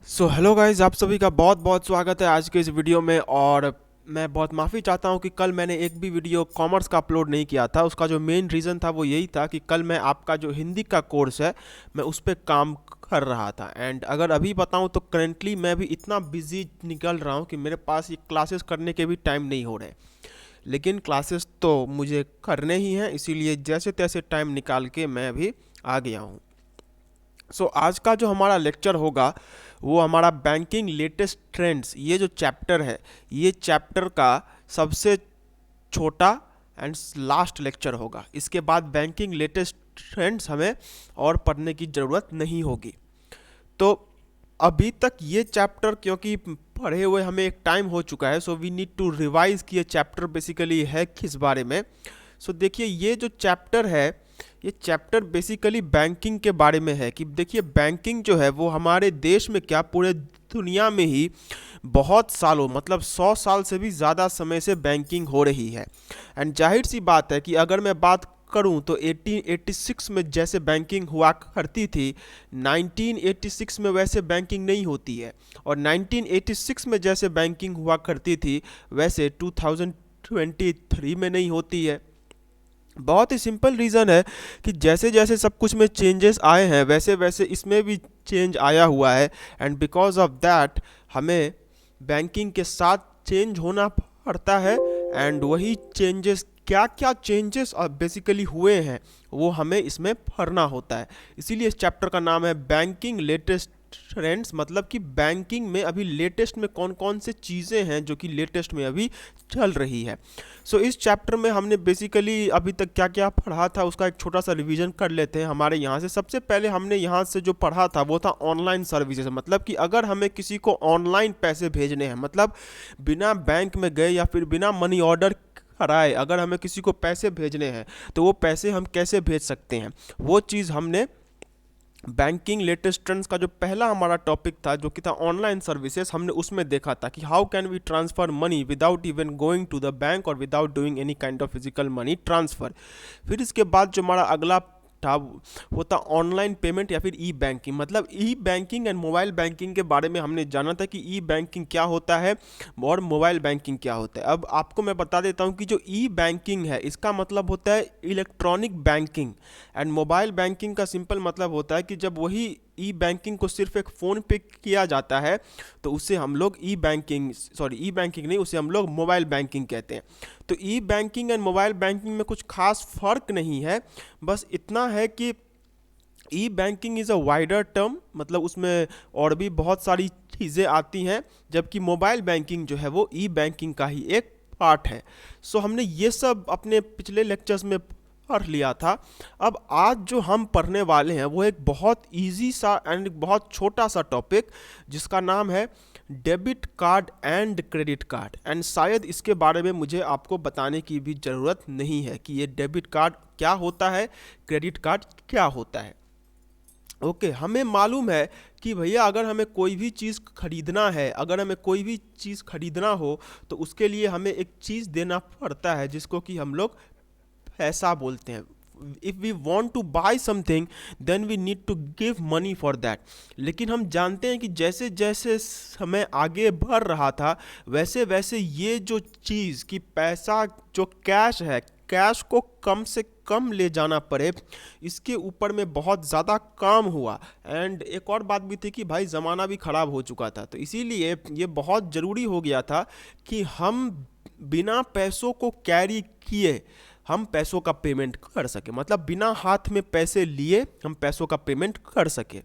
Hello guys, आप सभी का बहुत बहुत स्वागत है आज के इस वीडियो में। और मैं बहुत माफ़ी चाहता हूं कि कल मैंने एक भी वीडियो कॉमर्स का अपलोड नहीं किया था। उसका जो मेन रीज़न था वो यही था कि कल मैं आपका जो हिंदी का कोर्स है मैं उस पर काम कर रहा था। एंड अगर अभी बताऊं तो करेंटली मैं भी इतना बिजी निकल रहा हूं कि मेरे पास ये क्लासेस करने के भी टाइम नहीं हो रहे। लेकिन क्लासेस तो मुझे करने ही हैं, इसीलिए जैसे तैसे टाइम निकाल के मैं अभी आ गया हूँ। आज का जो हमारा लेक्चर होगा वो हमारा बैंकिंग लेटेस्ट ट्रेंड्स, ये जो चैप्टर है, ये चैप्टर का सबसे छोटा एंड लास्ट लेक्चर होगा। इसके बाद बैंकिंग लेटेस्ट ट्रेंड्स हमें और पढ़ने की ज़रूरत नहीं होगी। तो अभी तक ये चैप्टर क्योंकि पढ़े हुए हमें एक टाइम हो चुका है, so we need to revise कि ये चैप्टर बेसिकली है किस बारे में। देखिए, ये जो चैप्टर है, ये चैप्टर बेसिकली बैंकिंग के बारे में है कि देखिए बैंकिंग जो है वो हमारे देश में क्या पूरे दुनिया में ही बहुत सालों मतलब 100 साल से भी ज़्यादा समय से बैंकिंग हो रही है। एंड जाहिर सी बात है कि अगर मैं बात करूं तो 1886 में जैसे बैंकिंग हुआ करती थी, 1986 में वैसे बैंकिंग नहीं होती है। और 1986 में जैसे बैंकिंग हुआ करती थी वैसे 2023 में नहीं होती है। बहुत ही सिंपल रीज़न है कि जैसे जैसे सब कुछ में चेंजेस आए हैं वैसे वैसे इसमें भी चेंज आया हुआ है। एंड बिकॉज ऑफ दैट हमें बैंकिंग के साथ चेंज होना पड़ता है। एंड वही चेंजेस, क्या क्या चेंजेस बेसिकली हुए हैं वो हमें इसमें पढ़ना होता है। इसीलिए इस चैप्टर का नाम है बैंकिंग लेटेस्ट ट्रेंड्स, मतलब कि बैंकिंग में अभी लेटेस्ट में कौन कौन से चीज़ें हैं जो कि लेटेस्ट में अभी चल रही है। इस चैप्टर में हमने बेसिकली अभी तक क्या क्या पढ़ा था उसका एक छोटा सा रिवीजन कर लेते हैं हमारे यहाँ से। सबसे पहले हमने यहाँ से जो पढ़ा था वो था ऑनलाइन सर्विसेज, मतलब कि अगर हमें किसी को ऑनलाइन पैसे भेजने हैं, मतलब बिना बैंक में गए या फिर बिना मनी ऑर्डर कराए अगर हमें किसी को पैसे भेजने हैं तो वो पैसे हम कैसे भेज सकते हैं, वो चीज़ हमने बैंकिंग लेटेस्ट ट्रेंड्स का जो पहला हमारा टॉपिक था जो कि था ऑनलाइन सर्विसेज, हमने उसमें देखा था कि how can we transfer money without even going to the bank और without doing any kind of physical money transfer. फिर इसके बाद जो हमारा अगला था वो था ऑनलाइन पेमेंट या फिर ई बैंकिंग, मतलब ई बैंकिंग एंड मोबाइल बैंकिंग के बारे में हमने जाना था कि ई बैंकिंग क्या होता है और मोबाइल बैंकिंग क्या होता है। अब आपको मैं बता देता हूँ कि जो ई बैंकिंग है इसका मतलब होता है electronic banking. And mobile banking का सिंपल मतलब होता है कि जब वही ई बैंकिंग को सिर्फ एक फ़ोन पे किया जाता है तो उसे हम लोग ई बैंकिंग नहीं, उसे हम लोग मोबाइल बैंकिंग कहते हैं। तो ई बैंकिंग एंड मोबाइल बैंकिंग में कुछ खास फ़र्क नहीं है, बस इतना है कि e banking is a wider term, मतलब उसमें और भी बहुत सारी चीज़ें आती हैं, जबकि मोबाइल बैंकिंग जो है वो ई बैंकिंग का ही एक पार्ट है। हमने ये सब अपने पिछले लेक्चर्स में पढ़ लिया था। अब आज जो हम पढ़ने वाले हैं वो एक बहुत इजी सा एंड बहुत छोटा सा टॉपिक जिसका नाम है debit card and credit card. And शायद इसके बारे में मुझे आपको बताने की भी ज़रूरत नहीं है कि ये डेबिट कार्ड क्या होता है, क्रेडिट कार्ड क्या होता है। हमें मालूम है कि भैया अगर हमें कोई भी चीज़ खरीदना है, अगर हमें कोई भी चीज़ खरीदना हो तो उसके लिए हमें एक चीज़ देना पड़ता है जिसको कि हम लोग पैसा बोलते हैं। If we want to buy something then we need to give money for that. लेकिन हम जानते हैं कि जैसे जैसे समय आगे बढ़ रहा था वैसे वैसे ये जो चीज़ कि पैसा जो कैश है, कैश को कम से कम ले जाना पड़े, इसके ऊपर में बहुत ज़्यादा काम हुआ। एंड एक और बात भी थी कि भाई ज़माना भी ख़राब हो चुका था, तो इसीलिए ये बहुत ज़रूरी हो गया था कि हम बिना पैसों को कैरी किए हम पैसों का पेमेंट कर सके, मतलब बिना हाथ में पैसे लिए हम पैसों का पेमेंट कर सके।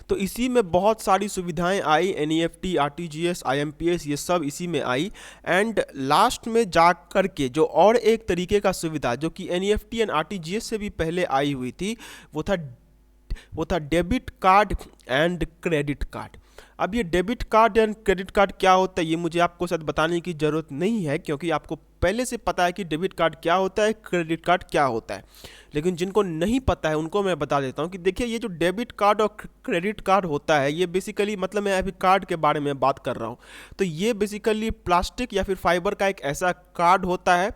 तो इसी में बहुत सारी सुविधाएं आई, एनईएफटी, आरटीजीएस, आईएमपीएस, ये सब इसी में आई। एंड लास्ट में जा कर के जो और एक तरीके का सुविधा जो कि एनईएफटी एंड आरटीजीएस से भी पहले आई हुई थी वो था debit card and credit card. अब ये debit card and credit card क्या होता है ये मुझे आपको शायद बताने की ज़रूरत नहीं है, क्योंकि आपको पहले से पता है कि डेबिट कार्ड क्या होता है, क्रेडिट कार्ड क्या होता है। लेकिन जिनको नहीं पता है उनको मैं बता देता हूँ कि देखिए ये जो डेबिट कार्ड और क्रेडिट कार्ड होता है ये बेसिकली, मतलब मैं अभी कार्ड के बारे में बात कर रहा हूँ, तो ये बेसिकली प्लास्टिक या फिर फाइबर का एक ऐसा कार्ड होता है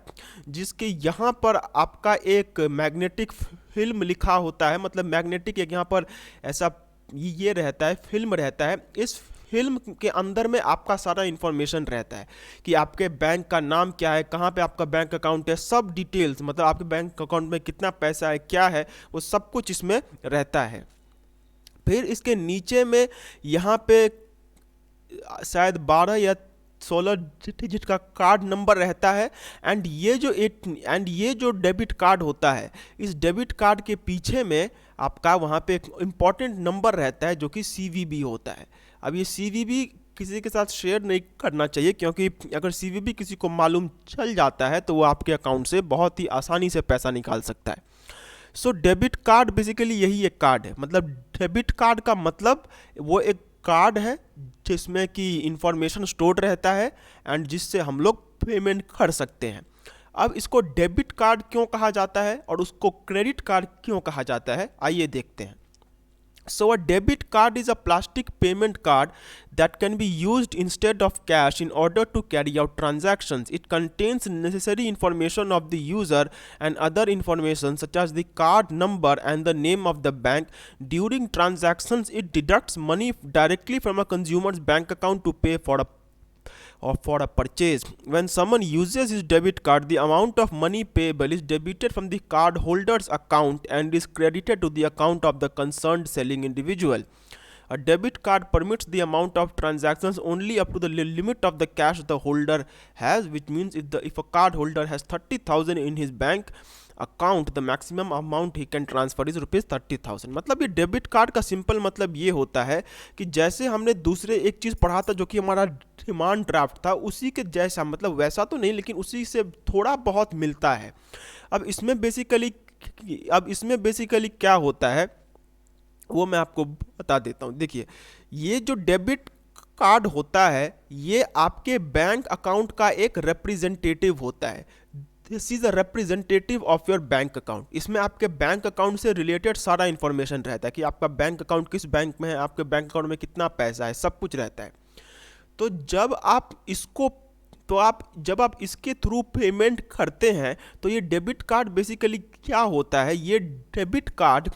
जिसके यहाँ पर आपका एक मैग्नेटिक फिल्म लिखा होता है, मतलब मैग्नेटिक एक यहाँ पर ऐसा ये रहता है, फिल्म रहता है। इस फिल्म के अंदर में आपका सारा इन्फॉर्मेशन रहता है कि आपके बैंक का नाम क्या है, कहाँ पे आपका बैंक अकाउंट है, सब डिटेल्स, मतलब आपके बैंक अकाउंट में कितना पैसा है, क्या है, वो सब कुछ इसमें रहता है। फिर इसके नीचे में यहाँ पे शायद 12 या 16 डिजिट का कार्ड नंबर रहता है। एंड ये जो डेबिट कार्ड होता है, इस डेबिट कार्ड के पीछे में आपका वहाँ पे एक इम्पॉर्टेंट नंबर रहता है जो कि CVV होता है। अब ये CVV किसी के साथ शेयर नहीं करना चाहिए, क्योंकि अगर CVV किसी को मालूम चल जाता है तो वो आपके अकाउंट से बहुत ही आसानी से पैसा निकाल सकता है। सो डेबिट कार्ड बेसिकली यही एक कार्ड है। मतलब डेबिट कार्ड का मतलब वो एक कार्ड है जिसमें कि इंफॉर्मेशन स्टोर्ड रहता है एंड जिससे हम लोग पेमेंट कर सकते हैं। अब इसको डेबिट कार्ड क्यों कहा जाता है और उसको क्रेडिट कार्ड क्यों कहा जाता है, आइए देखते हैं। So a debit card is a plastic payment card that can be used instead of cash in order to carry out transactions. It contains necessary information of the user and other information such as the card number and the name of the bank. During transactions, it deducts money directly from a consumer's bank account to pay for a purchase. When someone uses his debit card, the amount of money payable is debited from the card holder's account and is credited to the account of the concerned selling individual. A debit card permits the amount of transactions only up to the limit of the cash the holder has, which means if a card holder has 30,000 in his bank account, the maximum amount he can transfer is ₹30,000। मतलब ये debit card का simple मतलब ये होता है कि जैसे हमने दूसरे एक चीज़ पढ़ा था जो कि हमारा डिमांड ड्राफ्ट था, उसी के जैसा, मतलब वैसा तो नहीं लेकिन उसी से थोड़ा बहुत मिलता है। अब इसमें बेसिकली क्या होता है वो मैं आपको बता देता हूँ। देखिए, ये जो डेबिट कार्ड होता है ये आपके बैंक अकाउंट का एक रिप्रेजेंटेटिव होता है। This is a representative of your bank account. इसमें आपके बैंक अकाउंट से रिलेटेड सारा इन्फॉर्मेशन रहता है कि आपका बैंक अकाउंट किस बैंक में है, आपके बैंक अकाउंट में कितना पैसा है, सब कुछ रहता है। तो जब आप इसके थ्रू पेमेंट करते हैं तो ये डेबिट कार्ड बेसिकली क्या होता है, ये डेबिट कार्ड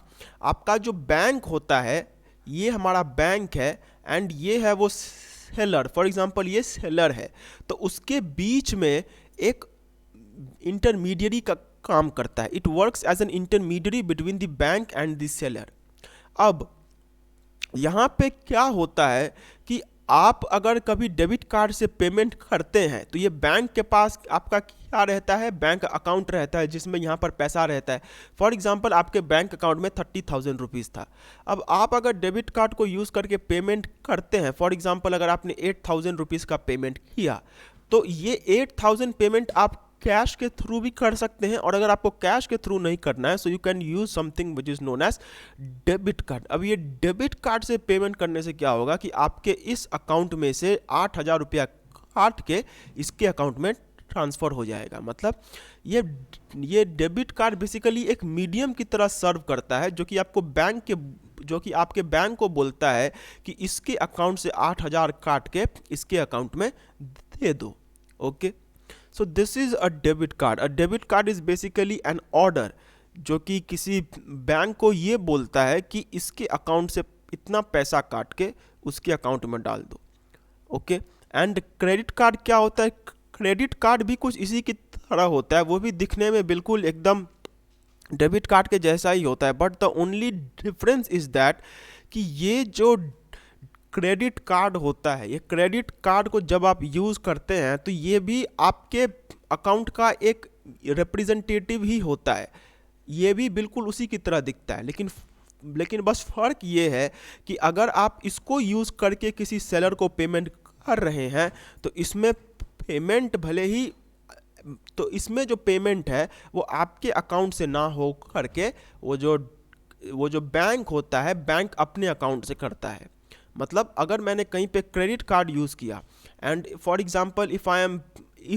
आपका जो बैंक होता है, ये हमारा बैंक है एंड ये है वो सेलर। फॉर एग्जांपल ये सेलर है तो उसके बीच में एक इंटरमीडियरी का काम करता है। It works as an intermediary between the bank and the seller. अब यहाँ पे क्या होता है कि आप अगर कभी डेबिट कार्ड से पेमेंट करते हैं तो ये बैंक के पास आपका क्या रहता है, बैंक अकाउंट रहता है जिसमें यहाँ पर पैसा रहता है। फॉर एग्जांपल आपके बैंक अकाउंट में 30,000 रुपीज़ था। अब आप अगर डेबिट कार्ड को यूज़ करके पेमेंट करते हैं, फॉर एग्जांपल अगर आपने 8,000 रुपीज़ का पेमेंट किया तो ये 8,000 पेमेंट आप कैश के थ्रू भी कर सकते हैं, और अगर आपको कैश के थ्रू नहीं करना है so you can use something which is known as debit card. अब ये डेबिट कार्ड से पेमेंट करने से क्या होगा कि आपके इस अकाउंट में से 8,000 रुपया काट के इसके अकाउंट में ट्रांसफ़र हो जाएगा। मतलब ये डेबिट कार्ड बेसिकली एक मीडियम की तरह सर्व करता है जो कि आपके बैंक को बोलता है कि इसके अकाउंट से 8,000 काट के इसके अकाउंट में दे दो। Okay, so this is a debit card. A debit card is basically an order जो कि किसी बैंक को ये बोलता है कि इसके अकाउंट से इतना पैसा काट के उसके अकाउंट में डाल दो। ओके, एंड क्रेडिट कार्ड क्या होता है, क्रेडिट कार्ड भी कुछ इसी की तरह होता है, वो भी दिखने में बिल्कुल एकदम डेबिट कार्ड के जैसा ही होता है, but the only difference is that कि ये जो क्रेडिट कार्ड होता है, ये क्रेडिट कार्ड को जब आप यूज़ करते हैं तो ये भी आपके अकाउंट का एक रिप्रेजेंटेटिव ही होता है, ये भी बिल्कुल उसी की तरह दिखता है। लेकिन बस फ़र्क ये है कि अगर आप इसको यूज़ करके किसी सेलर को पेमेंट कर रहे हैं तो इसमें जो पेमेंट है वो आपके अकाउंट से ना हो करके वो जो बैंक होता है, बैंक अपने अकाउंट से करता है। मतलब अगर मैंने कहीं पे क्रेडिट कार्ड यूज़ किया and for example if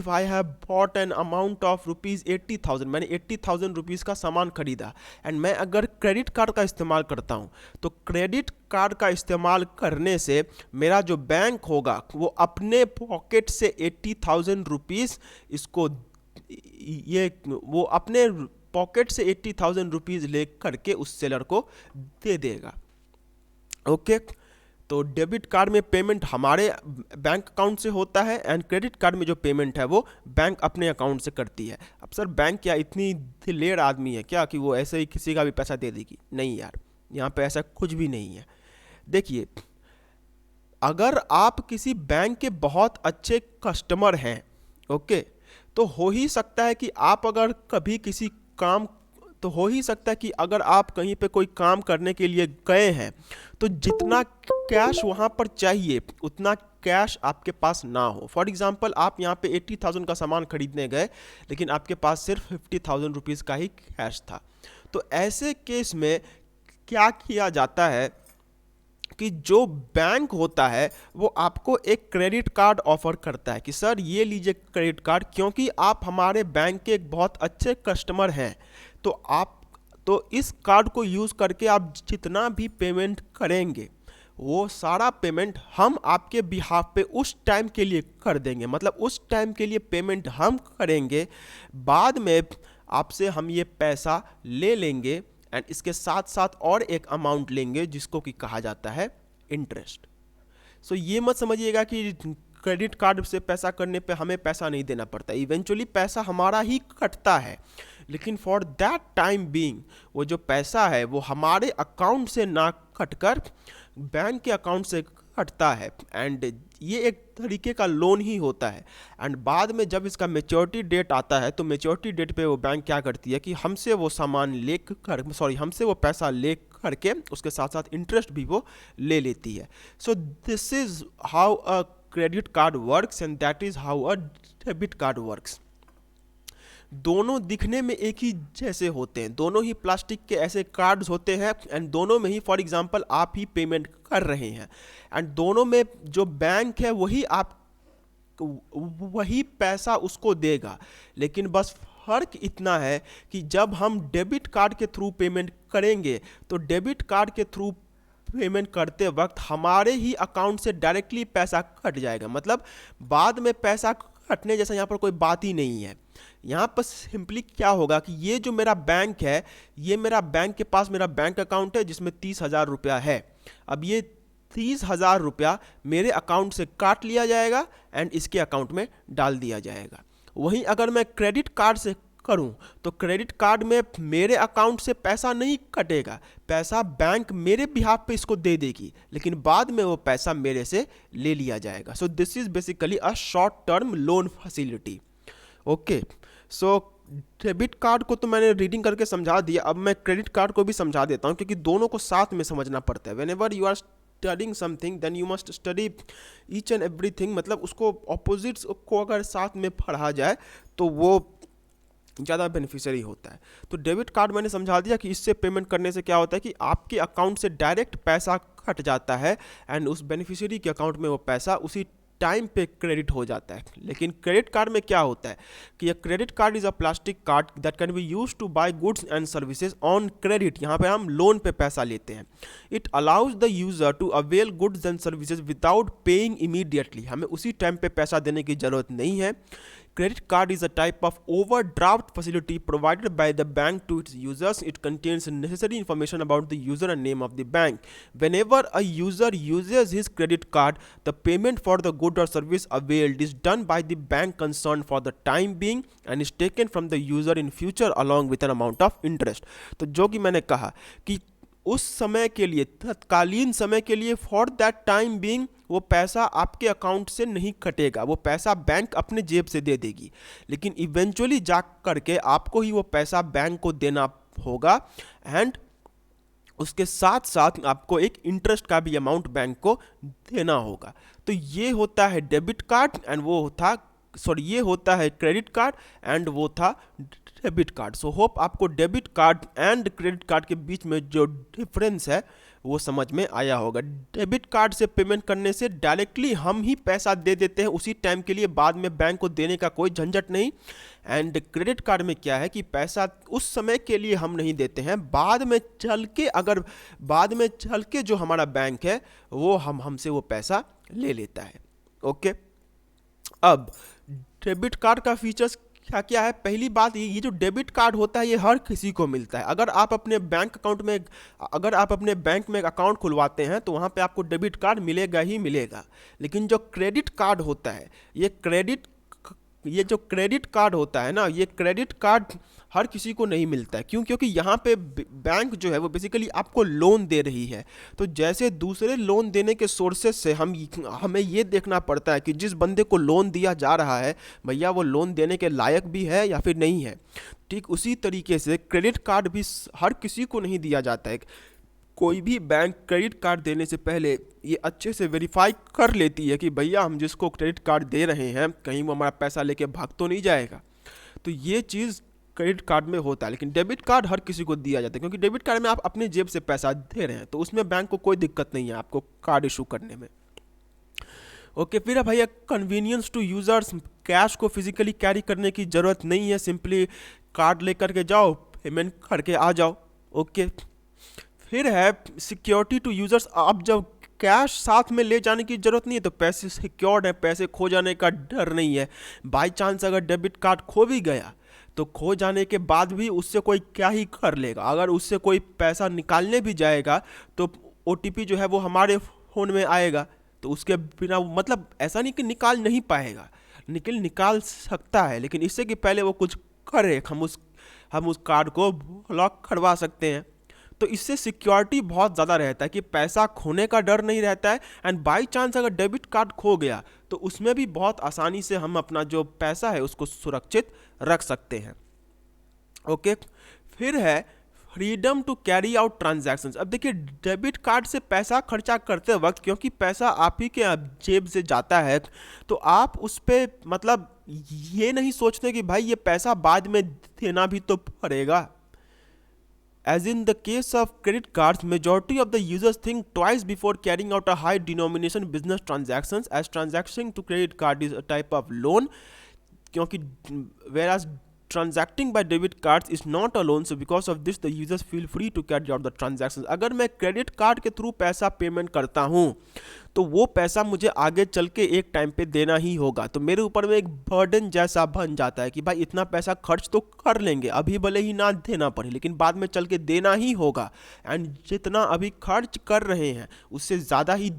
I have bought an amount of ₹80,000, मैंने 80,000 रुपीज़ का सामान खरीदा एंड मैं अगर क्रेडिट कार्ड का इस्तेमाल करता हूँ तो क्रेडिट कार्ड का इस्तेमाल करने से मेरा जो बैंक होगा वो अपने पॉकेट से 80,000 रुपीज़ वो अपने पॉकेट से 80,000 रुपीज़ ले करके उस सेलर को दे देगा। ओके, तो डेबिट कार्ड में पेमेंट हमारे बैंक अकाउंट से होता है एंड क्रेडिट कार्ड में जो पेमेंट है वो बैंक अपने अकाउंट से करती है। अब सर बैंक क्या इतनी दिलेर आदमी है क्या कि वो ऐसे ही किसी का भी पैसा दे देगी? नहीं यार, यहाँ पे ऐसा कुछ भी नहीं है। देखिए, अगर आप किसी बैंक के बहुत अच्छे कस्टमर हैं, ओके, तो हो ही सकता है कि आप अगर कभी किसी काम तो हो ही सकता है कि अगर आप कहीं पे कोई काम करने के लिए गए हैं तो जितना कैश वहाँ पर चाहिए उतना कैश आपके पास ना हो। फॉर एग्जांपल, आप यहाँ पे 80,000 का सामान खरीदने गए लेकिन आपके पास सिर्फ 50,000 रुपीज़ का ही कैश था। तो ऐसे केस में क्या किया जाता है कि जो बैंक होता है वो आपको एक क्रेडिट कार्ड ऑफर करता है कि सर ये लीजिए क्रेडिट कार्ड, क्योंकि आप हमारे बैंक के एक बहुत अच्छे कस्टमर हैं, तो इस कार्ड को यूज़ करके आप जितना भी पेमेंट करेंगे वो सारा पेमेंट हम आपके बिहाफ पे उस टाइम के लिए कर देंगे। मतलब उस टाइम के लिए पेमेंट हम करेंगे, बाद में आपसे हम ये पैसा ले लेंगे एंड इसके साथ साथ और एक अमाउंट लेंगे जिसको कि कहा जाता है इंटरेस्ट। सो ये मत समझिएगा कि क्रेडिट कार्ड से पैसा करने पे हमें पैसा नहीं देना पड़ता, इवेंचुअली पैसा हमारा ही कटता है, लेकिन फॉर दैट टाइम बीइंग वो जो पैसा है वो हमारे अकाउंट से ना कटकर बैंक के अकाउंट से कटता है एंड ये एक तरीके का लोन ही होता है। एंड बाद में जब इसका मेच्योरिटी डेट आता है तो मेच्योरिटी डेट पे वो बैंक क्या करती है कि हमसे वो सामान हमसे वो पैसा ले करके उसके साथ साथ इंटरेस्ट भी वो ले लेती है। सो this is how a credit card works and that is how a debit card works. दोनों दिखने में एक ही जैसे होते हैं, दोनों ही प्लास्टिक के ऐसे कार्ड्स होते हैं एंड दोनों में ही फॉर एग्जांपल आप ही पेमेंट कर रहे हैं एंड दोनों में जो बैंक है वही पैसा उसको देगा, लेकिन बस फर्क इतना है कि जब हम डेबिट कार्ड के थ्रू पेमेंट करेंगे तो डेबिट कार्ड के थ्रू पेमेंट करते वक्त हमारे ही अकाउंट से डायरेक्टली पैसा कट जाएगा। मतलब बाद में पैसा कटने जैसा यहाँ पर कोई बात ही नहीं है। यहाँ पर सिंपली क्या होगा कि ये जो मेरा बैंक है, ये मेरा बैंक के पास मेरा बैंक अकाउंट है जिसमें 30,000 रुपया है। अब ये 30,000 रुपया मेरे अकाउंट से काट लिया जाएगा एंड इसके अकाउंट में डाल दिया जाएगा। वहीं अगर मैं क्रेडिट कार्ड से करूं तो क्रेडिट कार्ड में मेरे अकाउंट से पैसा नहीं कटेगा, पैसा बैंक मेरे बिहाफ पे इसको दे देगी, लेकिन बाद में वो पैसा मेरे से ले लिया जाएगा। So this is basically a short term loan facility. Okay, so debit card को तो मैंने रीडिंग करके समझा दिया, अब मैं क्रेडिट कार्ड को भी समझा देता हूँ क्योंकि दोनों को साथ में समझना पड़ता है। Whenever you are studying something then you must study each and everything, मतलब उसको ऑपोजिट्स को अगर साथ में पढ़ा जाए तो वो ज़्यादा बेनिफिशियरी होता है। तो डेबिट कार्ड मैंने समझा दिया कि इससे पेमेंट करने से क्या होता है कि आपके अकाउंट से डायरेक्ट पैसा कट जाता है एंड उस बेनिफिशियरी के अकाउंट में वो पैसा उसी टाइम पे क्रेडिट हो जाता है। लेकिन क्रेडिट कार्ड में क्या होता है कि ये credit card is a plastic card that can be used to buy goods and services on credit. यहाँ पे हम लोन पे पैसा लेते हैं। It allows the user to avail goods and services without paying immediately, हमें उसी टाइम पे पैसा देने की जरूरत नहीं है। Credit card is a type of overdraft facility provided by the bank to its users. It contains necessary information about the user and name of the bank. Whenever a user uses his credit card, the payment for the good or service availed is done by the bank concerned for the time being and is taken from the user in future along with an amount of interest. तो जो कि मैंने कहा कि उस समय के लिए, तत्कालीन समय के लिए, फॉर दैट टाइम बीइंग वो पैसा आपके अकाउंट से नहीं कटेगा, वो पैसा बैंक अपने जेब से दे देगी, लेकिन इवेंचुअली जा करके आपको ही वो पैसा बैंक को देना होगा एंड उसके साथ साथ आपको एक इंटरेस्ट का भी अमाउंट बैंक को देना होगा। तो ये होता है डेबिट कार्ड एंड ये होता है क्रेडिट कार्ड एंड वो था डेबिट कार्ड। सो होप आपको debit card and credit card के बीच में जो डिफरेंस है वो समझ में आया होगा। डेबिट कार्ड से पेमेंट करने से डायरेक्टली हम ही पैसा दे देते हैं उसी टाइम के लिए, बाद में बैंक को देने का कोई झंझट नहीं। एंड क्रेडिट कार्ड में क्या है कि पैसा उस समय के लिए हम नहीं देते हैं, बाद में चल के जो हमारा बैंक है वो हमसे वो पैसा ले लेता है। ओके, अब डेबिट कार्ड का फीचर्स क्या क्या है। पहली बात, ये जो डेबिट कार्ड होता है ये हर किसी को मिलता है। अगर आप अपने बैंक में एक अकाउंट खुलवाते हैं तो वहाँ पे आपको डेबिट कार्ड मिलेगा ही मिलेगा। लेकिन जो क्रेडिट कार्ड होता है, ये जो क्रेडिट कार्ड होता है ना, ये क्रेडिट कार्ड हर किसी को नहीं मिलता है। क्यों? क्योंकि यहाँ पे बैंक जो है वो बेसिकली आपको लोन दे रही है। तो जैसे दूसरे लोन देने के सोर्सेज से हमें ये देखना पड़ता है कि जिस बंदे को लोन दिया जा रहा है भैया वो लोन देने के लायक भी है या फिर नहीं है। ठीक उसी तरीके से क्रेडिट कार्ड भी हर किसी को नहीं दिया जाता है। कोई भी बैंक क्रेडिट कार्ड देने से पहले ये अच्छे से वेरीफाई कर लेती है कि भैया हम जिसको क्रेडिट कार्ड दे रहे हैं कहीं वो हमारा पैसा लेके भाग तो नहीं जाएगा। तो ये चीज़ क्रेडिट कार्ड में होता है। लेकिन डेबिट कार्ड हर किसी को दिया जाता है, क्योंकि डेबिट कार्ड में आप अपने जेब से पैसा दे रहे हैं, तो उसमें बैंक को कोई दिक्कत नहीं है आपको कार्ड इशू करने में। ओके, फिर है भैया कन्वीनियंस टू यूज़र्स। कैश को फिजिकली कैरी करने की ज़रूरत नहीं है, सिंपली कार्ड लेकर के जाओ, पेमेंट करके आ जाओ। ओके, फिर है सिक्योरिटी टू यूज़र्स। आप जब कैश साथ में ले जाने की ज़रूरत नहीं है, तो पैसे सिक्योर्ड है, पैसे खो जाने का डर नहीं है। बाई चांस अगर डेबिट कार्ड खो भी गया तो खो जाने के बाद भी उससे कोई क्या ही कर लेगा। अगर उससे कोई पैसा निकालने भी जाएगा तो ओटीपी जो है वो हमारे फ़ोन में आएगा, तो उसके बिना मतलब ऐसा नहीं कि निकाल नहीं पाएगा, निकाल सकता है, लेकिन इससे कि पहले वो कुछ करे हम उस कार्ड को ब्लॉक करवा सकते हैं। तो इससे सिक्योरिटी बहुत ज़्यादा रहता है कि पैसा खोने का डर नहीं रहता है। एंड बाई चांस अगर डेबिट कार्ड खो गया तो उसमें भी बहुत आसानी से हम अपना जो पैसा है उसको सुरक्षित रख सकते हैं। ओके, फिर है freedom to carry out transactions. अब देखिए डेबिट कार्ड से पैसा खर्चा करते वक्त, क्योंकि पैसा आप ही के जेब से जाता है, तो आप उस पर मतलब ये नहीं सोचते कि भाई ये पैसा बाद में देना भी तो पड़ेगा। As in the case of credit cards, majority of the users think twice before carrying out a high denomination business transactions, as transacting to credit card is a type of loan, क्योंकि whereas transacting by debit cards is not a loan, so because of this the users feel free to carry out the transactions। अगर मैं credit card के through पैसा payment करता हूँ तो वो पैसा मुझे आगे चल के एक टाइम पे देना ही होगा, तो मेरे ऊपर में एक बर्डन जैसा बन जाता है कि भाई इतना पैसा खर्च तो कर लेंगे, अभी भले ही ना देना पड़े लेकिन बाद में चल के देना ही होगा। एंड जितना अभी खर्च कर रहे हैं उससे ज़्यादा ही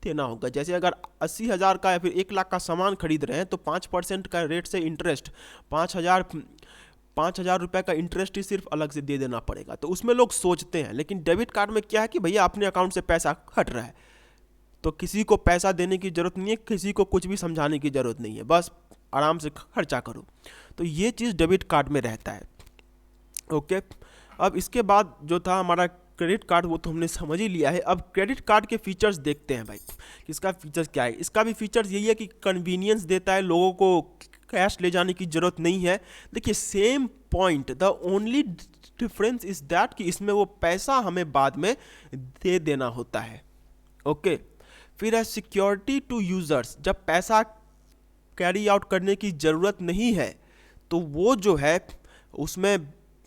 देना होगा। जैसे अगर 80,000 का या फिर 1 लाख का सामान खरीद रहे हैं तो 5% का रेट से इंटरेस्ट 5,000 रुपये का इंटरेस्ट ही सिर्फ अलग से दे देना पड़ेगा, तो उसमें लोग सोचते हैं। लेकिन डेबिट कार्ड में क्या है कि भैया अपने अकाउंट से पैसा कट रहा है, तो किसी को पैसा देने की ज़रूरत नहीं है, किसी को कुछ भी समझाने की ज़रूरत नहीं है, बस आराम से खर्चा करो। तो ये चीज़ डेबिट कार्ड में रहता है। ओके, अब इसके बाद जो था हमारा क्रेडिट कार्ड, वो तो हमने समझ ही लिया है। अब क्रेडिट कार्ड के फीचर्स देखते हैं भाई, इसका फीचर्स क्या है। इसका भी फीचर्स यही है कि कन्वीनियंस देता है, लोगों को कैश ले जाने की ज़रूरत नहीं है। देखिए same point, the only difference is that कि इसमें वो पैसा हमें बाद में दे देना होता है। ओके, फिर है सिक्योरिटी टू यूज़र्स। जब पैसा कैरी आउट करने की ज़रूरत नहीं है तो वो जो है उसमें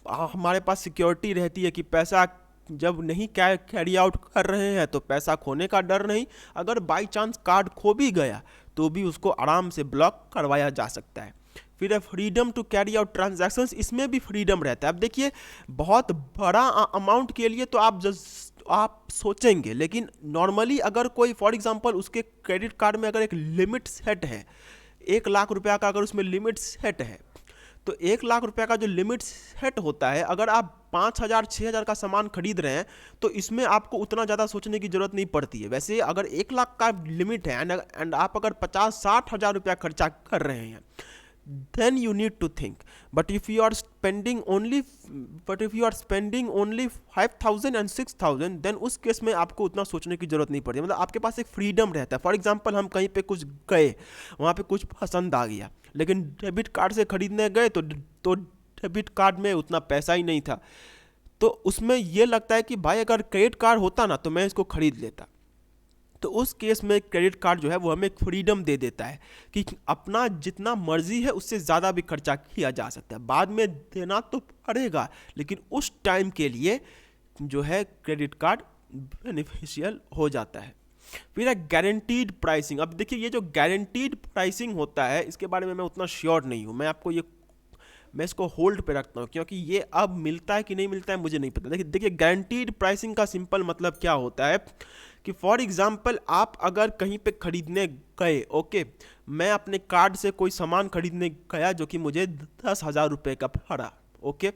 हमारे पास सिक्योरिटी रहती है कि पैसा जब नहीं कैरी आउट कर रहे हैं तो पैसा खोने का डर नहीं। अगर बाई चांस कार्ड खो भी गया तो भी उसको आराम से ब्लॉक करवाया जा सकता है। फिर है freedom to carry out transactions. इसमें भी फ्रीडम रहता है। अब देखिए बहुत बड़ा अमाउंट के लिए तो आप सोचेंगे, लेकिन नॉर्मली अगर कोई फॉर एग्जांपल उसके क्रेडिट कार्ड में अगर एक लिमिट सेट है, 1 लाख रुपया का अगर उसमें लिमिट सेट है, तो 1 लाख रुपया का जो लिमिट सेट होता है, अगर आप 5,000 6,000 का सामान खरीद रहे हैं तो इसमें आपको उतना ज़्यादा सोचने की ज़रूरत नहीं पड़ती है। वैसे अगर 1 लाख का लिमिट है एंड आप अगर 50-60 हज़ार रुपया खर्चा कर रहे हैं, then you need to think, but if you are spending only 5,000 and 6,000, then उस केस में आपको उतना सोचने की जरूरत नहीं पड़ती। मतलब आपके पास एक फ्रीडम रहता है। फॉर एग्जांपल हम कहीं पे कुछ गए, वहाँ पे कुछ पसंद आ गया, लेकिन डेबिट कार्ड से खरीदने गए तो डेबिट कार्ड में उतना पैसा ही नहीं था, तो उसमें ये लगता है कि भाई अगर क्रेडिट कार्ड होता ना तो मैं इसको खरीद लेता। तो उस केस में क्रेडिट कार्ड जो है वो हमें फ्रीडम दे देता है कि अपना जितना मर्जी है उससे ज़्यादा भी खर्चा किया जा सकता है। बाद में देना तो पड़ेगा, लेकिन उस टाइम के लिए जो है क्रेडिट कार्ड बेनिफिशियल हो जाता है। फिर है गारंटीड प्राइसिंग। अब देखिए ये जो गारंटीड प्राइसिंग होता है इसके बारे में मैं उतना श्योर नहीं हूँ, मैं आपको ये मैं इसको होल्ड पे रखता हूँ, क्योंकि ये अब मिलता है कि नहीं मिलता है मुझे नहीं पता। देखिए गारंटीड प्राइसिंग का सिंपल मतलब क्या होता है कि फॉर एग्जांपल आप अगर कहीं पे खरीदने गए, ओके, मैं अपने कार्ड से कोई सामान खरीदने गया जो कि मुझे 10,000 रुपये का पड़ा, ओके,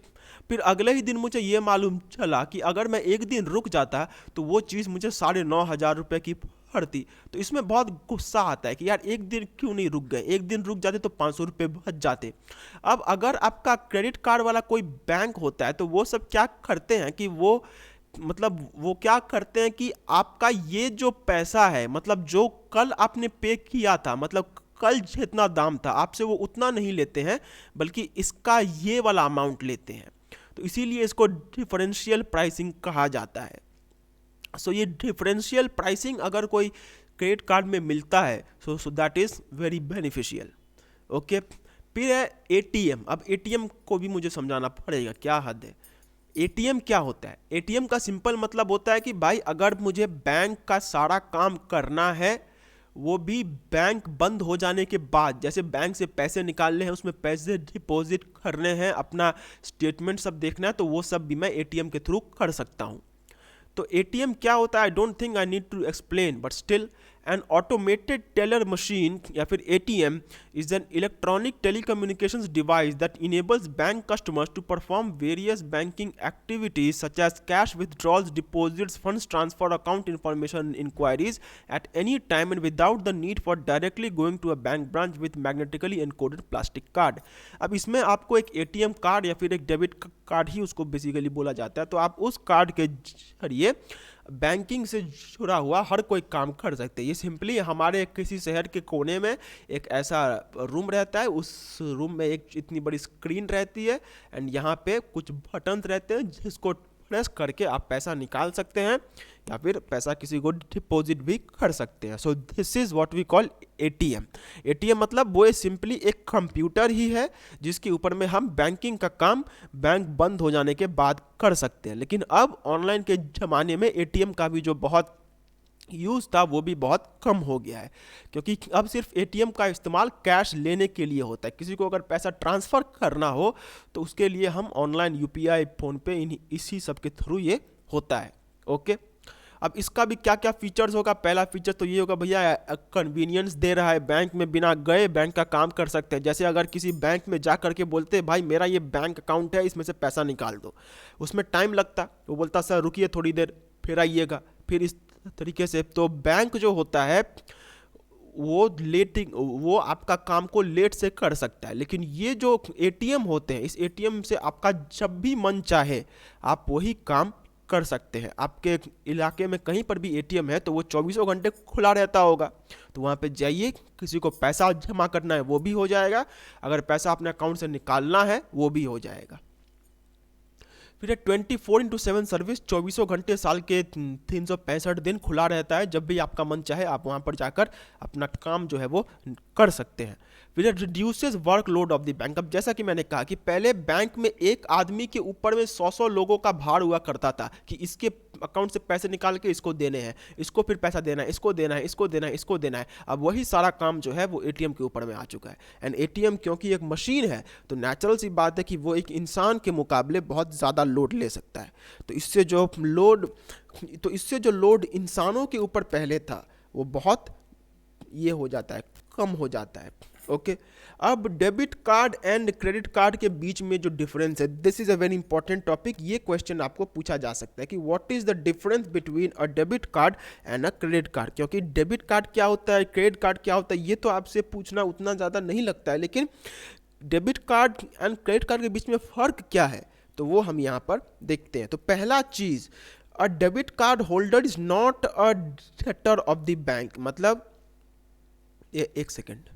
फिर अगले ही दिन मुझे ये मालूम चला कि अगर मैं एक दिन रुक जाता तो वो चीज़ मुझे 9,500 रुपये की पड़ती। तो इसमें बहुत गुस्सा आता है कि यार एक दिन क्यों नहीं रुक गए, एक दिन रुक जाते तो 500 रुपये बच जाते। अब अगर आपका क्रेडिट कार्ड वाला कोई बैंक होता है तो वो सब क्या करते हैं कि वो क्या करते हैं कि आपका ये जो पैसा है, मतलब जो कल आपने पे किया था, मतलब कल जितना दाम था आपसे वो उतना नहीं लेते हैं, बल्कि इसका ये वाला अमाउंट लेते हैं। तो इसीलिए इसको डिफरेंशियल प्राइसिंग कहा जाता है। सो ये डिफरेंशियल प्राइसिंग अगर कोई क्रेडिट कार्ड में मिलता है so that is very beneficial, okay. फिर है एटीएम। अब एटीएम को भी मुझे समझाना पड़ेगा, क्या हद है। एटीएम क्या होता है? एटीएम का सिंपल मतलब होता है कि भाई अगर मुझे बैंक का सारा काम करना है, वो भी बैंक बंद हो जाने के बाद, जैसे बैंक से पैसे निकालने हैं, उसमें पैसे डिपॉजिट करने हैं, अपना स्टेटमेंट सब देखना है, तो वो सब भी मैं एटीएम के थ्रू कर सकता हूँ। तो एटीएम क्या होता है, I don't think I need to explain, but still an automated teller machine या फिर ATM is an electronic telecommunications device that enables bank customers to perform various banking activities such as cash withdrawals, deposits, funds transfer, account information inquiries at any time and without the need for directly going to a bank branch with magnetically encoded plastic card. अब इसमें आपको एक ATM card या फिर एक debit card ही उसको basically बोला जाता है, तो आप उस कार्ड के जरिए बैंकिंग से जुड़ा हुआ हर कोई काम कर सकते हैं। ये सिंपली हमारे किसी शहर के कोने में एक ऐसा रूम रहता है, उस रूम में एक इतनी बड़ी स्क्रीन रहती है एंड यहाँ पे कुछ बटन रहते हैं जिसको प्रेस करके आप पैसा निकाल सकते हैं या फिर पैसा किसी को डिपॉजिट भी कर सकते हैं। So this is what we call ATM. ATM मतलब वो सिंपली एक कंप्यूटर ही है जिसके ऊपर में हम बैंकिंग का काम बैंक बंद हो जाने के बाद कर सकते हैं। लेकिन अब ऑनलाइन के ज़माने में एटीएम का भी जो बहुत यूज़ था वो भी बहुत कम हो गया है, क्योंकि अब सिर्फ एटीएम का इस्तेमाल कैश लेने के लिए होता है। किसी को अगर पैसा ट्रांसफ़र करना हो तो उसके लिए हम ऑनलाइन यूपीआई, फ़ोनपे, इसी सब के थ्रू ये होता है, ओके। अब इसका भी क्या क्या फीचर्स होगा? पहला फीचर तो ये होगा भैया कन्वीनियंस दे रहा है, बैंक में बिना गए बैंक का काम कर सकते हैं। जैसे अगर किसी बैंक में जा करके बोलते हैं भाई मेरा ये बैंक अकाउंट है, इसमें से पैसा निकाल दो, उसमें टाइम लगता, वो बोलता सर रुकिए थोड़ी देर फिर आइएगा, फिर इस तरीके से। तो बैंक जो होता है वो आपका काम को लेट से कर सकता है। लेकिन ये जो एटीएम होते हैं, इस एटीएम से आपका जब भी मन चाहे आप वही काम कर सकते हैं। आपके इलाके में कहीं पर भी एटीएम है तो वो 24 घंटे खुला रहता होगा, तो वहाँ पे जाइए, किसी को पैसा जमा करना है वो भी हो जाएगा, अगर पैसा अपने अकाउंट से निकालना है वो भी हो जाएगा। फिर 24/7 सर्विस, 24 घंटे साल के 365 दिन खुला रहता है। जब भी आपका मन चाहे आप वहाँ पर जाकर अपना काम जो है वो कर सकते हैं। फिर reduces workload of the bank. अब जैसा कि मैंने कहा कि पहले बैंक में एक आदमी के ऊपर में 100 लोगों का भार हुआ करता था कि इसके अकाउंट से पैसे निकाल के इसको देने हैं, इसको फिर पैसा देना है, इसको देना है, इसको देना है, इसको देना है। अब वही सारा काम जो है वो एटीएम के ऊपर में आ चुका है। एंड एटीएम क्योंकि एक मशीन है तो नेचुरल सी बात है कि वो एक इंसान के मुकाबले बहुत ज़्यादा लोड ले सकता है। तो इससे जो लोड इंसानों के ऊपर पहले था वो बहुत ये हो जाता है, कम हो जाता है, ओके। अब debit card and credit card के बीच में जो डिफरेंस है, this is a very important topic. ये क्वेश्चन आपको पूछा जा सकता है कि what is the difference between a debit card and a credit card. क्योंकि डेबिट कार्ड क्या होता है, क्रेडिट कार्ड क्या होता है, ये तो आपसे पूछना उतना ज़्यादा नहीं लगता है, लेकिन debit card and credit card के बीच में फ़र्क क्या है तो वो हम यहाँ पर देखते हैं। तो पहला चीज़, a debit card holder is not a debtor of the bank. मतलब एक सेकेंड,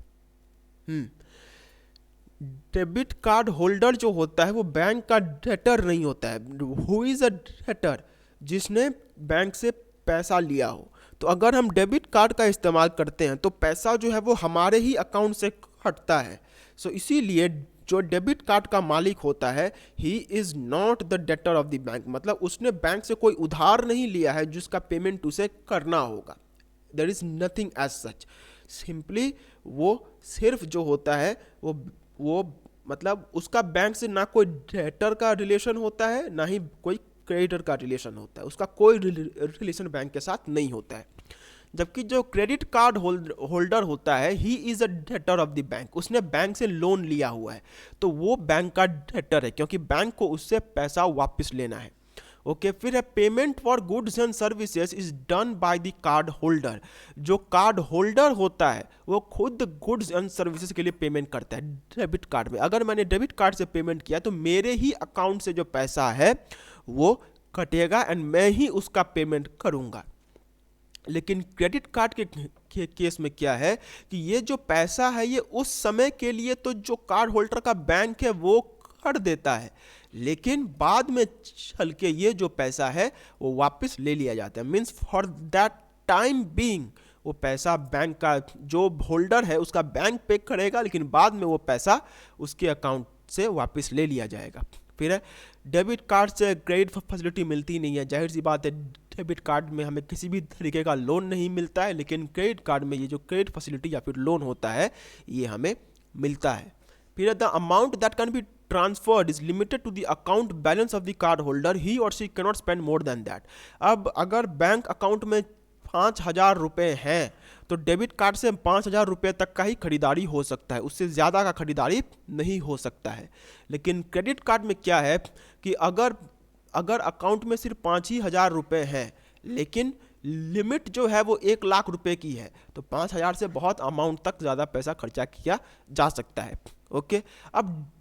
डेबिट कार्ड होल्डर जो होता है वो बैंक का डेटर नहीं होता है। Who is a debtor? जिसने बैंक से पैसा लिया हो। तो अगर हम डेबिट कार्ड का इस्तेमाल करते हैं तो पैसा जो है वो हमारे ही अकाउंट से कटता है। सो इसीलिए जो डेबिट कार्ड का मालिक होता है he is not the debtor of the bank. मतलब उसने बैंक से कोई उधार नहीं लिया है जिसका पेमेंट उसे करना होगा। There is nothing as such. Simply वो सिर्फ जो होता है वो मतलब उसका बैंक से ना कोई डेटर का रिलेशन होता है, ना ही कोई क्रेडिटर का रिलेशन होता है, उसका कोई रिलेशन बैंक के साथ नहीं होता है। जबकि जो क्रेडिट कार्ड होल्डर होता है, he is a debtor of the bank, उसने बैंक से लोन लिया हुआ है, तो वो बैंक का डेटर है, क्योंकि बैंक को उससे पैसा वापस लेना है। ओके, फिर है payment for goods and services is done by the card holder. जो कार्ड होल्डर होता है वो खुद गुड्स एंड सर्विसेज के लिए पेमेंट करता है डेबिट कार्ड में। अगर मैंने डेबिट कार्ड से पेमेंट किया तो मेरे ही अकाउंट से जो पैसा है वो कटेगा एंड मैं ही उसका पेमेंट करूंगा। लेकिन क्रेडिट कार्ड के केस में क्या है कि ये जो पैसा है ये उस समय के लिए तो जो कार्ड होल्डर का बैंक है वो कर देता है, लेकिन बाद में चल के ये जो पैसा है वो वापस ले लिया जाता है। Means for that time being वो पैसा बैंक का जो होल्डर है उसका बैंक पे करेगा, लेकिन बाद में वो पैसा उसके अकाउंट से वापस ले लिया जाएगा। फिर है डेबिट कार्ड से क्रेडिट फैसिलिटी मिलती नहीं है, जाहिर सी बात है डेबिट कार्ड में हमें किसी भी तरीके का लोन नहीं मिलता है, लेकिन क्रेडिट कार्ड में ये जो क्रेडिट फैसिलिटी या फिर लोन होता है ये हमें मिलता है। फिर the amount that can be transferred is limited to the account balance of the card holder, he और she cannot spend more than that. अब अगर बैंक अकाउंट में 5,000 रुपये हैं तो डेबिट कार्ड से 5,000 रुपये तक का ही खरीदारी हो सकता है, उससे ज़्यादा का खरीदारी नहीं हो सकता है। लेकिन क्रेडिट कार्ड में क्या है कि अगर अकाउंट में सिर्फ 5,000 रुपये हैं लेकिन लिमिट जो है वो 1,00,000 रुपये की है, तो 5,000 से बहुत अमाउंट तक ज़्यादा पैसा खर्चा किया जा सकता है। ओके, अब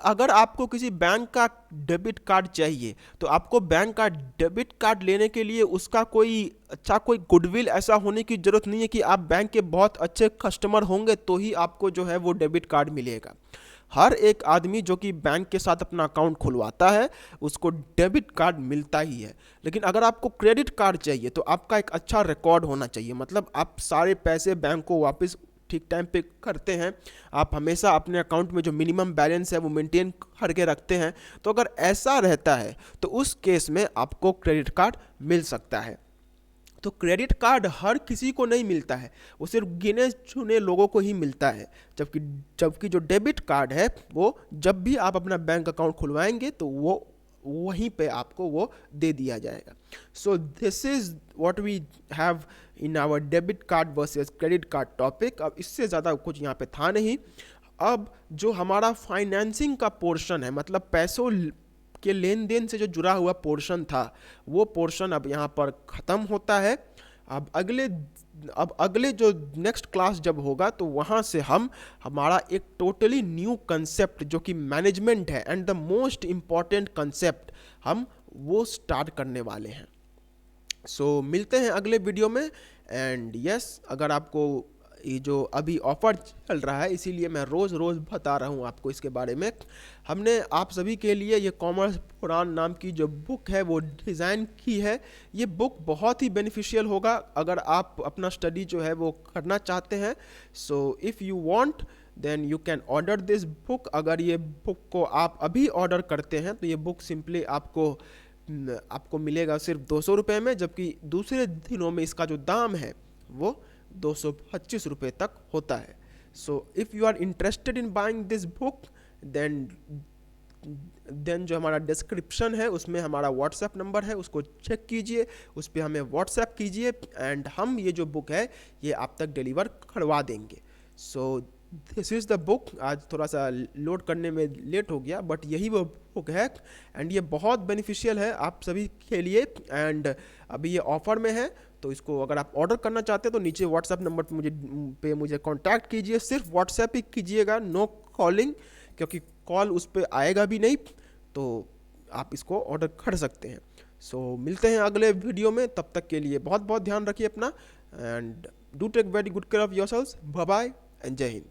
अगर आपको किसी बैंक का डेबिट कार्ड चाहिए तो आपको बैंक का डेबिट कार्ड लेने के लिए उसका कोई गुडविल ऐसा होने की ज़रूरत नहीं है कि आप बैंक के बहुत अच्छे कस्टमर होंगे तो ही आपको जो है वो डेबिट कार्ड मिलेगा। हर एक आदमी जो कि बैंक के साथ अपना अकाउंट खुलवाता है उसको डेबिट कार्ड मिलता ही है। लेकिन अगर आपको क्रेडिट कार्ड चाहिए तो आपका एक अच्छा रिकॉर्ड होना चाहिए, मतलब आप सारे पैसे बैंक को वापस ठीक टाइम पे करते हैं, आप हमेशा अपने अकाउंट में जो मिनिमम बैलेंस है वो मेंटेन करके रखते हैं। तो अगर ऐसा रहता है तो उस केस में आपको क्रेडिट कार्ड मिल सकता है। तो क्रेडिट कार्ड हर किसी को नहीं मिलता है, वो सिर्फ गिने चुने लोगों को ही मिलता है। जबकि जो डेबिट कार्ड है वो जब भी आप अपना बैंक अकाउंट खुलवाएंगे तो वो वहीं पे आपको वो दे दिया जाएगा। So this is what we have in our debit card versus credit card topic. अब इससे ज़्यादा कुछ यहाँ पे था नहीं। अब जो हमारा फाइनेंसिंग का पोर्शन है, मतलब पैसों के लेन देन से जो जुड़ा हुआ पोर्शन था वो पोर्शन अब यहाँ पर ख़त्म होता है। अब अगले जो नेक्स्ट क्लास जब होगा तो वहाँ से हमारा एक टोटली न्यू कंसेप्ट जो कि मैनेजमेंट है and the most important concept हम वो स्टार्ट करने वाले हैं। सो मिलते हैं अगले वीडियो में। एंड यस, अगर आपको ये जो अभी ऑफ़र चल रहा है इसीलिए मैं रोज़ बता रहा हूँ आपको इसके बारे में। हमने आप सभी के लिए ये कॉमर्स पुराण नाम की जो बुक है वो डिज़ाइन की है। ये बुक बहुत ही बेनिफिशियल होगा अगर आप अपना स्टडी जो है वो करना चाहते हैं। So if you want then you can order this book. अगर ये बुक को आप अभी ऑर्डर करते हैं तो ये बुक सिंपली आपको मिलेगा सिर्फ 200 रुपये में, जबकि दूसरे दिनों में इसका जो दाम है वो 225 रुपये तक होता है। So if you are interested in buying this book then जो हमारा डिस्क्रिप्शन है उसमें हमारा व्हाट्सएप नंबर है, उसको चेक कीजिए, उस पर हमें व्हाट्सएप कीजिए एंड हम ये जो बुक है ये आप तक डिलीवर करवा देंगे। सो दिस इज़ द बुक। आज थोड़ा सा लोड करने में लेट हो गया बट यही वो बुक है एंड ये बहुत बेनिफिशियल है आप सभी के लिए। एंड अभी ये ऑफ़र में है तो इसको अगर आप ऑर्डर करना चाहते हैं तो नीचे व्हाट्सएप नंबर पे मुझे कांटेक्ट कीजिए। सिर्फ व्हाट्सएप ही कीजिएगा, नो कॉलिंग, क्योंकि कॉल उस पर आएगा भी नहीं, तो आप इसको ऑर्डर कर सकते हैं। सो मिलते हैं अगले वीडियो में, तब तक के लिए बहुत बहुत ध्यान रखिए अपना and do take very good care of yourselves. Bye bye and जय हिंद।